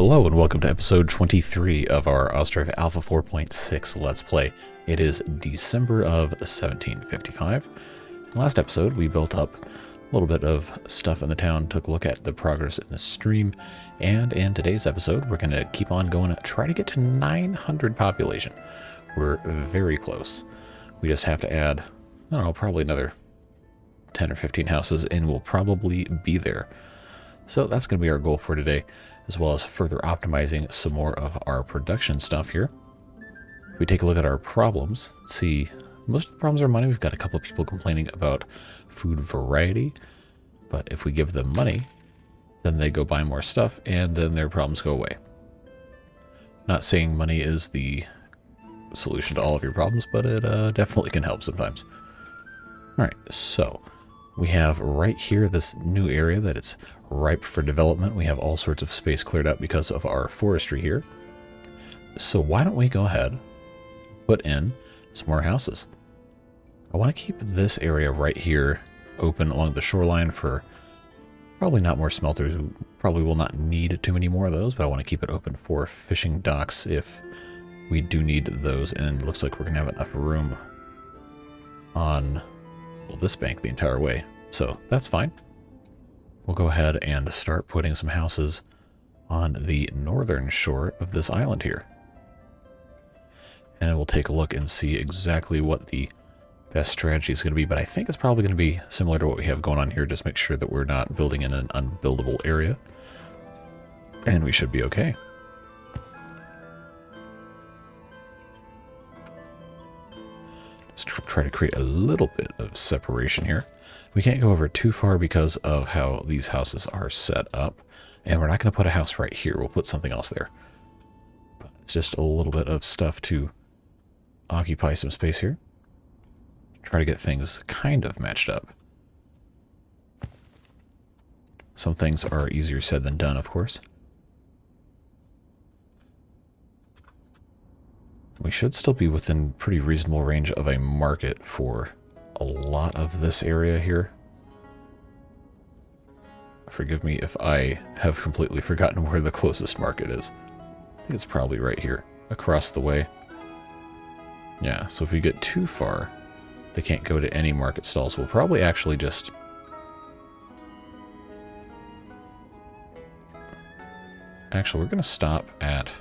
Hello and welcome to episode 23 of our Ostriv Alpha 4.6 Let's Play. It is December of 1755. In the last episode, we built up a little bit of stuff in the town, took a look at the progress in the stream, and in today's episode, we're going to keep on going, try to get to 900 population. We're very close. We just have to add, I don't know, probably another 10 or 15 houses, and we'll probably be there. So that's going to be our goal for today, as well as further optimizing some more of our production stuff here. If we take a look at our problems, see, most of the problems are money. We've got a couple of people complaining about food variety, but if we give them money, then they go buy more stuff, and then their problems go away. Not saying money is the solution to all of your problems, but it definitely can help sometimes. Alright, so we have right here this new area that it's ripe for development. We have all sorts of space cleared up because of our forestry here. So why don't we go ahead, put in some more houses. I want to keep this area right here open along the shoreline for probably not more smelters. We probably will not need too many more of those, but I want to keep it open for fishing docks if we do need those. And it looks like we're going to have enough room on, well, this bank the entire way. So that's fine. We'll go ahead and start putting some houses on the northern shore of this island here. And we'll take a look and see exactly what the best strategy is going to be. But I think it's probably going to be similar to what we have going on here. Just make sure that we're not building in an unbuildable area. And we should be okay. Just try to create a little bit of separation here. We can't go over too far because of how these houses are set up. And we're not going to put a house right here. We'll put something else there. But it's just a little bit of stuff to occupy some space here. Try to get things kind of matched up. Some things are easier said than done, of course. We should still be within pretty reasonable range of a market for a lot of this area here. Forgive me if I have completely forgotten where the closest market is. I think it's probably right here, across the way. Yeah, so if we get too far, they can't go to any market stalls. We'll probably actually just... Actually, we're going to stop at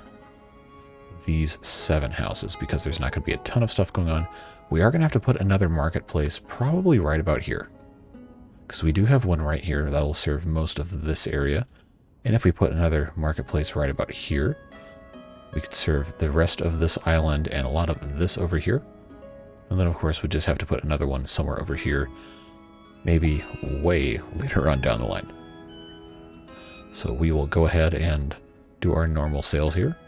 these 7 houses because there's not going to be a ton of stuff going on. We are going to have to put another marketplace probably right about here, because we do have one right here that will serve most of this area. And if we put another marketplace right about here, we could serve the rest of this island and a lot of this over here. And then of course we just have to put another one somewhere over here, maybe way later on down the line. So we will go ahead and do our normal sales here.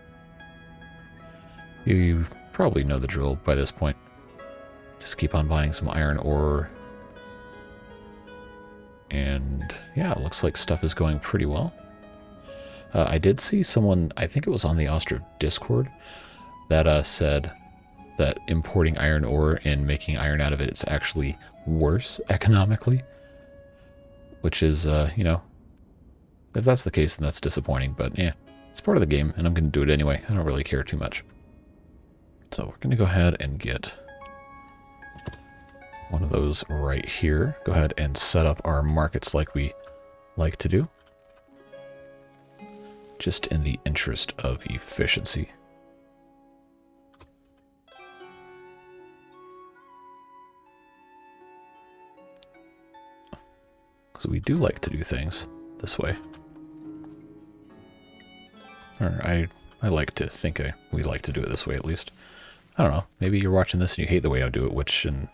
You probably know the drill by this point. Just keep on buying some iron ore. And yeah, it looks like stuff is going pretty well. I did see someone, I think it was on the Ostriv Discord, that said that importing iron ore and making iron out of it is actually worse economically. Which is, you know, if that's the case, then that's disappointing. But yeah, it's part of the game, and I'm going to do it anyway. I don't really care too much. So we're going to go ahead and get one of those right here. Go ahead and set up our markets like we like to do, just in the interest of efficiency. Because we do like to do things this way. Or I like to think we like to do it this way, at least. I don't know. Maybe you're watching this and you hate the way I do it, which, and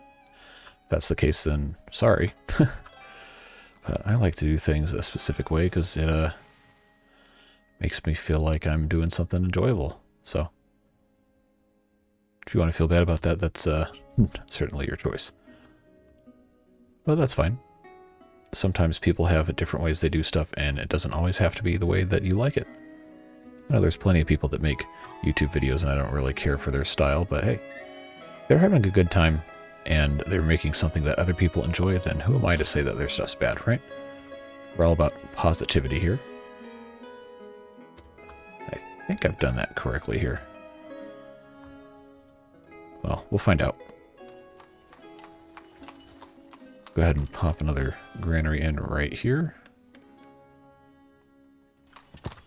if that's the case, then sorry. But I like to do things a specific way because it makes me feel like I'm doing something enjoyable. So if you want to feel bad about that, that's certainly your choice. But that's fine. Sometimes people have different ways they do stuff, and it doesn't always have to be the way that you like it. I know there's plenty of people that make YouTube videos and I don't really care for their style, but hey, they're having a good time and they're making something that other people enjoy, then who am I to say that their stuff's bad, right? We're all about positivity here. think I've done that correctly here. Well, we'll find out. Go ahead and pop another granary in right here.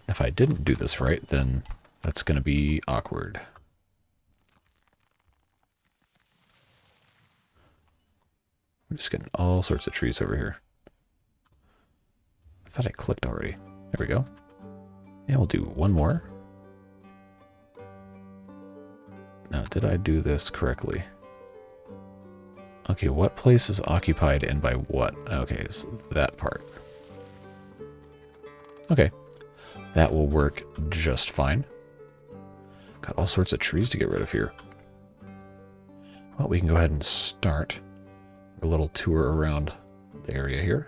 If I didn't do this right, then that's going to be awkward. We're just getting all sorts of trees over here. I thought I clicked already. There we go. And we'll do one more. Now, did I do this correctly? Okay, what place is occupied and by what? Okay, it's that part. Okay, that will work just fine. Got all sorts of trees to get rid of here. Well, we can go ahead and start a little tour around the area here.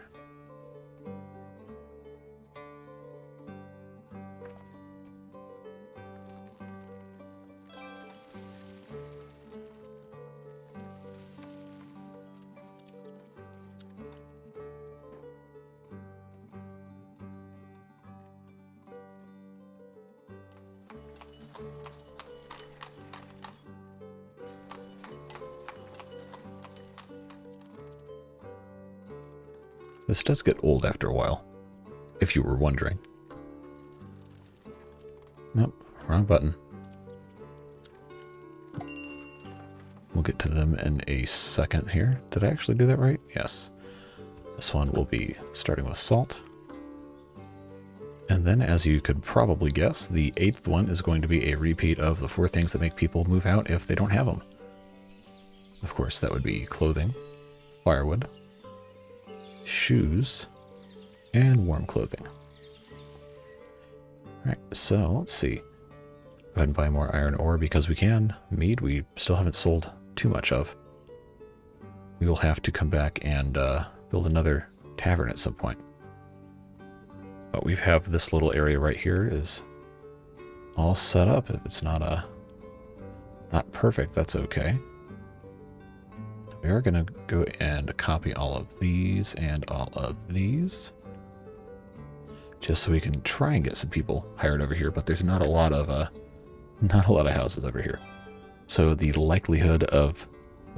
This does get old after a while, if you were wondering. Nope, wrong button. We'll get to them in a second here. Did I actually do that right? Yes. This one will be starting with salt. And then, as you could probably guess, the 8th one is going to be a repeat of the 4 things that make people move out if they don't have them. Of course, that would be clothing, firewood, shoes, and warm clothing. Alright, so let's see. Go ahead and buy more iron ore because we can. Mead, we still haven't sold too much of. We will have to come back and build another tavern at some point. But we have this little area right here is all set up. If it's not perfect, that's okay. We are going to go and copy all of these and all of these, just so we can try and get some people hired over here. But there's not a lot of houses over here, so the likelihood of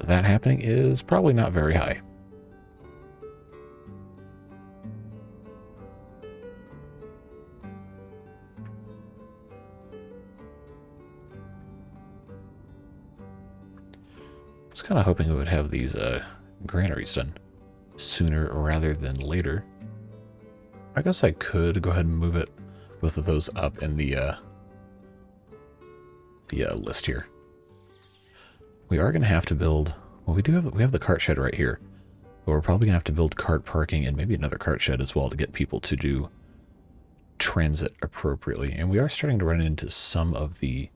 that happening is probably not very high. I was kind of hoping we would have these granaries done sooner rather than later. I guess I could go ahead and move it, both of those up in the list here. We are going to have to build. Well, we have the cart shed right here, but we're probably going to have to build cart parking and maybe another cart shed as well to get people to do transit appropriately. And we are starting to run into some of the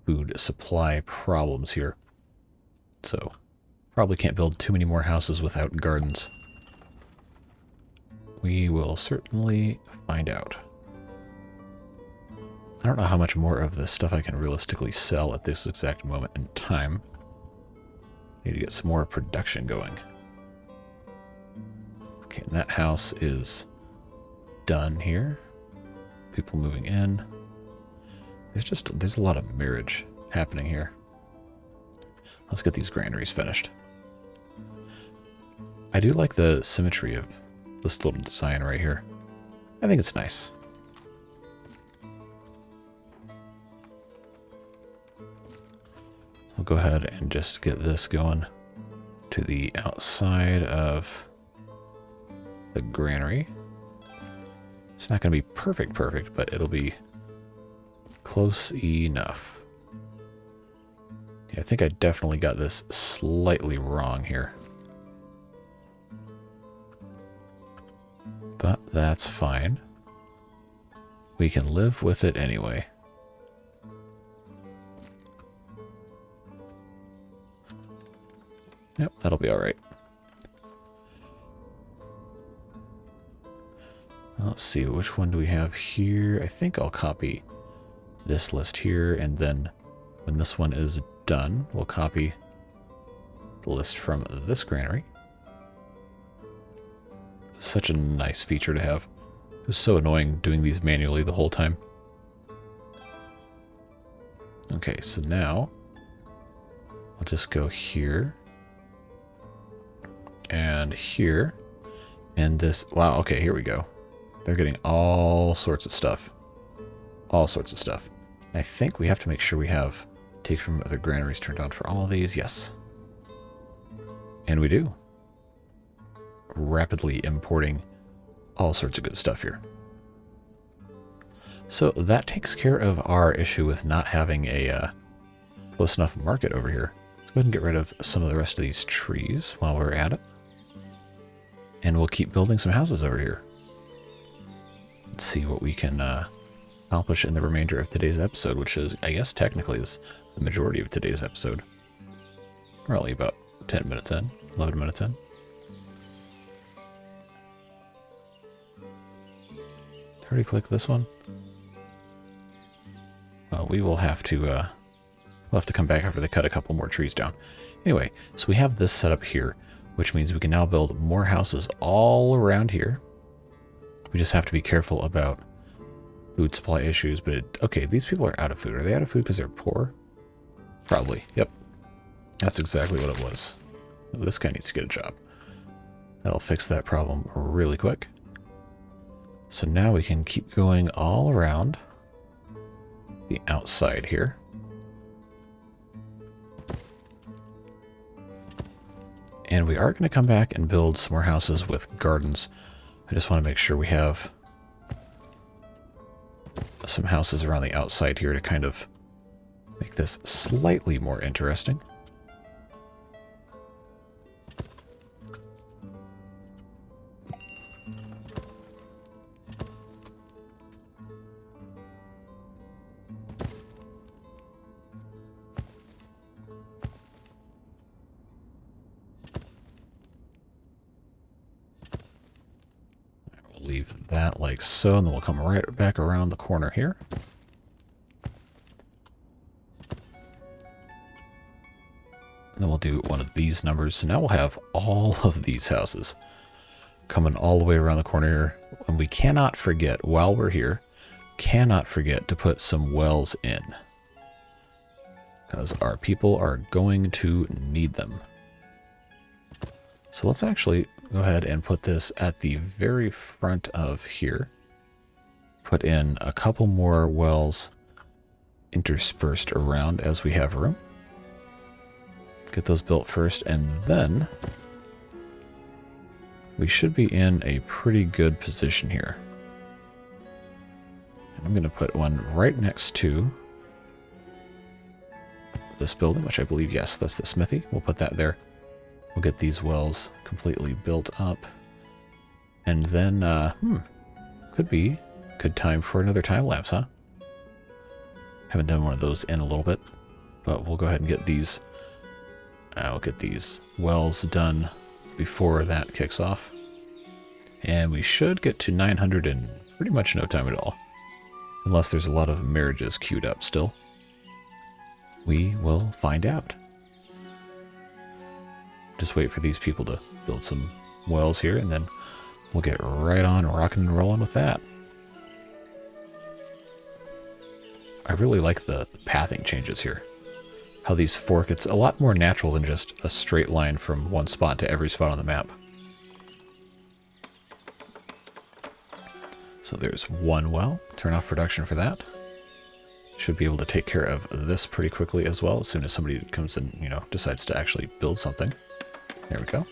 food supply problems here. So, probably can't build too many more houses without gardens. We will certainly find out. I don't know how much more of this stuff I can realistically sell at this exact moment in time. Need to get some more production going. Okay, and that house is done here. People moving in. There's a lot of marriage happening here. Let's get these granaries finished. I do like the symmetry of this little design right here. I think it's nice. I'll go ahead and just get this going to the outside of the granary. It's not going to be perfect, but it'll be close enough. I think I definitely got this slightly wrong here. But that's fine. We can live with it anyway. Yep, that'll be alright. Let's see, which one do we have here? I think I'll copy this list here, and then when this one is done, we'll copy the list from this granary. Such a nice feature to have. It was so annoying doing these manually the whole time. Okay, so now I'll just go here and here and this. Wow, okay, here we go. They're getting all sorts of stuff. All sorts of stuff. I think we have to make sure we have take from other granaries turned on for all of these. Yes. And we do. Rapidly importing all sorts of good stuff here. So that takes care of our issue with not having a close enough market over here. Let's go ahead and get rid of some of the rest of these trees while we're at it. And we'll keep building some houses over here. Let's see what we can accomplish in the remainder of today's episode, which is, I guess, technically is the majority of today's episode. We're only about 10 minutes in, 11 minutes in. Already click this one. Well, we will have to, we'll have to come back after they cut a couple more trees down. Anyway, so we have this set up here, which means we can now build more houses all around here. We just have to be careful about food supply issues, but okay, these people are out of food. Are they out of food because they're poor? Probably. Yep. That's exactly what it was. This guy needs to get a job. That'll fix that problem really quick. So now we can keep going all around the outside here. And we are going to come back and build some more houses with gardens. I just want to make sure we have some houses around the outside here to kind of make this slightly more interesting. Leave that like so, and then we'll come right back around the corner here. And then we'll do one of these numbers. So now we'll have all of these houses coming all the way around the corner here. And we cannot forget, while we're here, cannot forget to put some wells in, because our people are going to need them. So let's actually go ahead and put this at the very front of here. Put in a couple more wells interspersed around as we have room. Get those built first, and then we should be in a pretty good position here. And I'm going to put one right next to this building, which I believe, yes, that's the smithy. We'll put that there. We'll get these wells completely built up. And then, could be good time for another time lapse, huh? Haven't done one of those in a little bit, but we'll go ahead and get these. I'll get these wells done before that kicks off. And we should get to 900 in pretty much no time at all. Unless there's a lot of marriages queued up still. We will find out. Just wait for these people to build some wells here, and then we'll get right on rocking and rolling with that. I really like the pathing changes here. How these fork, it's a lot more natural than just a straight line from one spot to every spot on the map. So there's one well. Turn off production for that. Should be able to take care of this pretty quickly as well, as soon as somebody comes in, you know, decides to actually build something. There we go.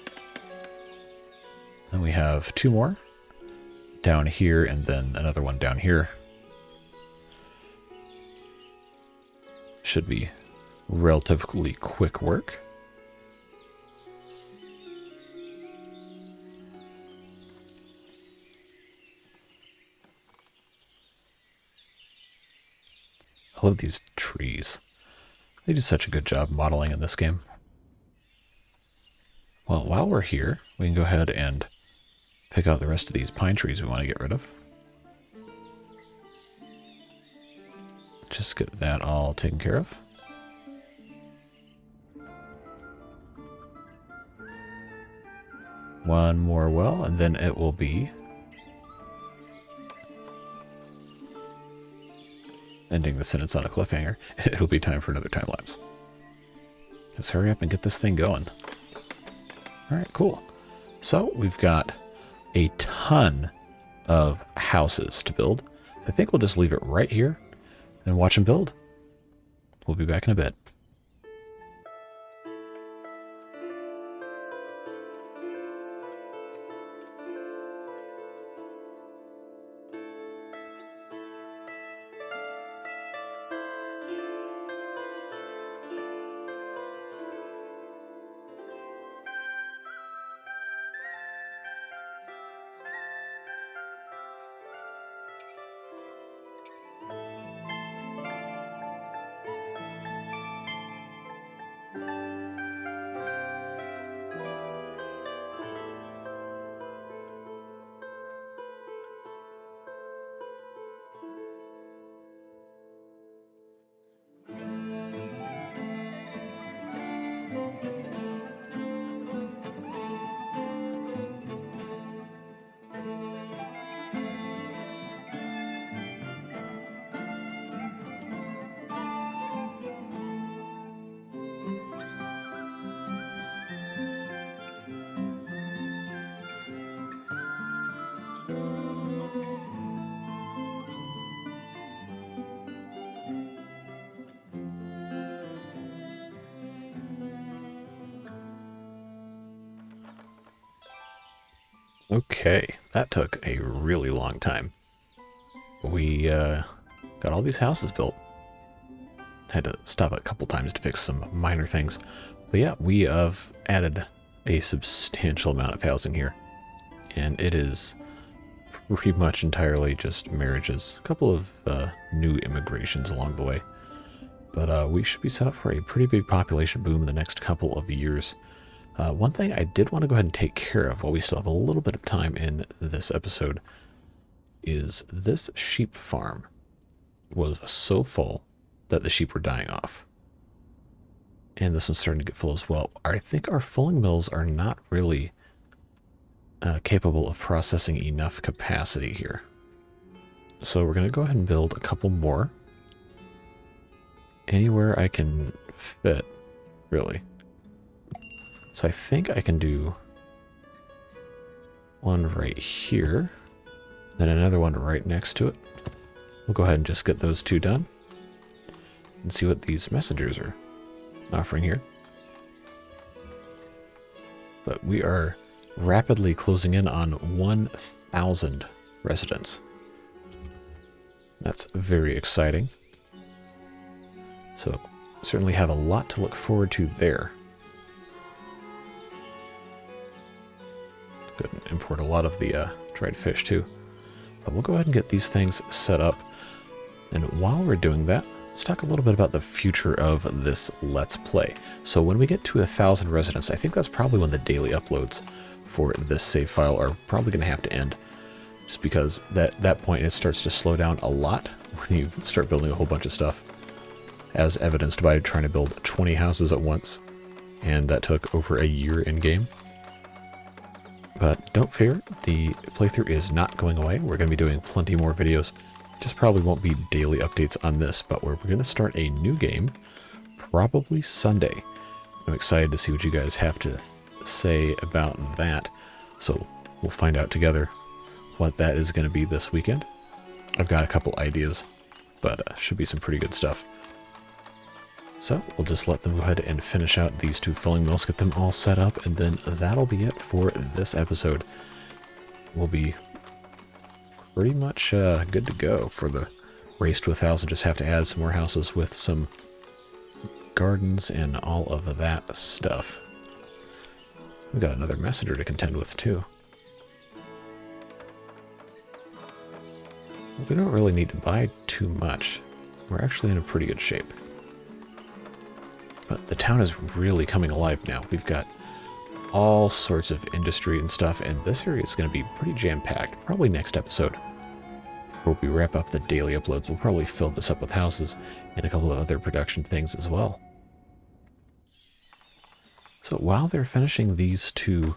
Then we have two more down here, and then another one down here. Should be relatively quick work. I love these trees. They do such a good job modeling in this game. Well, while we're here, we can go ahead and pick out the rest of these pine trees we want to get rid of. Just get that all taken care of. One more well, and then it will be ending the sentence on a cliffhanger, it'll be time for another time lapse. Just hurry up and get this thing going. All right, cool. So we've got a ton of houses to build. I think we'll just leave it right here and watch them build. We'll be back in a bit. Okay, that took a really long time. We got all these houses built. Had to stop a couple times to fix some minor things. But yeah, we have added a substantial amount of housing here. And it is pretty much entirely just marriages. A couple of new immigrations along the way. But we should be set up for a pretty big population boom in the next couple of years. One thing I did want to go ahead and take care of while we still have a little bit of time in this episode is this sheep farm was so full that the sheep were dying off. And this one's starting to get full as well. I think our fulling mills are not really capable of processing enough capacity here. So we're going to go ahead and build a couple more. Anywhere I can fit, really. So I think I can do one right here, then another one right next to it. We'll go ahead and just get those two done and see what these messengers are offering here. But we are rapidly closing in on 1,000 residents. That's very exciting. So certainly have a lot to look forward to there. Go ahead and import a lot of the dried fish too. But we'll go ahead and get these things set up. And while we're doing that, let's talk a little bit about the future of this Let's Play. So when we get to 1,000 residents, I think that's probably when the daily uploads for this save file are probably going to have to end. Just because at that point it starts to slow down a lot when you start building a whole bunch of stuff. As evidenced by trying to build 20 houses at once. And that took over a year in game. But don't fear, the playthrough is not going away. We're going to be doing plenty more videos. Just probably won't be daily updates on this, but we're going to start a new game probably Sunday. I'm excited to see what you guys have to say about that. So we'll find out together what that is going to be this weekend. I've got a couple ideas, but should be some pretty good stuff. So we'll just let them go ahead and finish out these two filling mills, get them all set up, and then that'll be it for this episode. We'll be pretty much good to go for the race to 1,000. Just have to add some more houses with some gardens and all of that stuff. We've got another messenger to contend with too. We don't really need to buy too much. We're actually in a pretty good shape. But the town is really coming alive now. We've got all sorts of industry and stuff, and this area is going to be pretty jam-packed. Probably next episode, where we wrap up the daily uploads, we'll probably fill this up with houses and a couple of other production things as well. So while they're finishing these two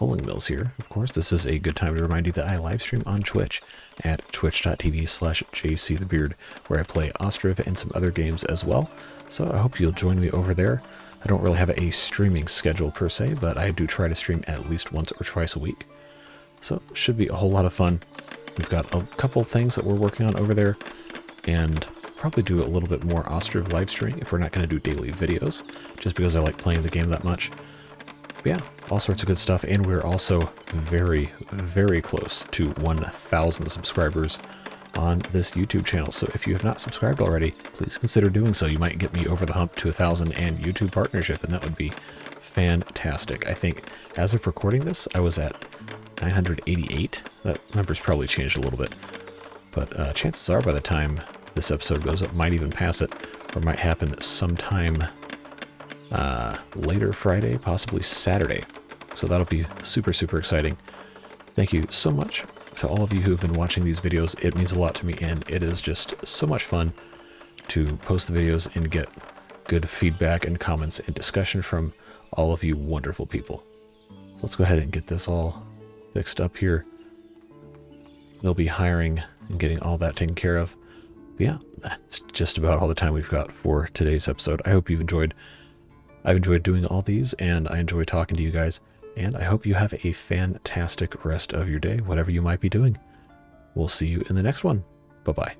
Bowling Mills here. Of course, this is a good time to remind you that I live stream on Twitch at twitch.tv/jcthebeard, where I play Ostriv and some other games as well. So I hope you'll join me over there. I don't really have a streaming schedule per se, but I do try to stream at least once or twice a week. So it should be a whole lot of fun. We've got a couple things that we're working on over there, and probably do a little bit more Ostriv live streaming if we're not going to do daily videos, just because I like playing the game that much. But yeah, all sorts of good stuff, and we're also very, very close to 1,000 subscribers on this YouTube channel. So if you have not subscribed already, please consider doing so. You might get me over the hump to 1,000 and YouTube partnership, and that would be fantastic. I think as of recording this, I was at 988. That number's probably changed a little bit, but chances are by the time this episode goes up, might even pass it, or might happen sometime later Friday, possibly Saturday. So that'll be super, super exciting. Thank you so much to all of you who have been watching these videos. It means a lot to me, and it is just so much fun to post the videos and get good feedback and comments and discussion from all of you wonderful people. So let's go ahead and get this all fixed up here. They'll be hiring and getting all that taken care of. But yeah, that's just about all the time we've got for today's episode. I hope you've enjoyed. I've enjoyed doing all these, and I enjoy talking to you guys, and I hope you have a fantastic rest of your day, whatever you might be doing. We'll see you in the next one. Bye-bye.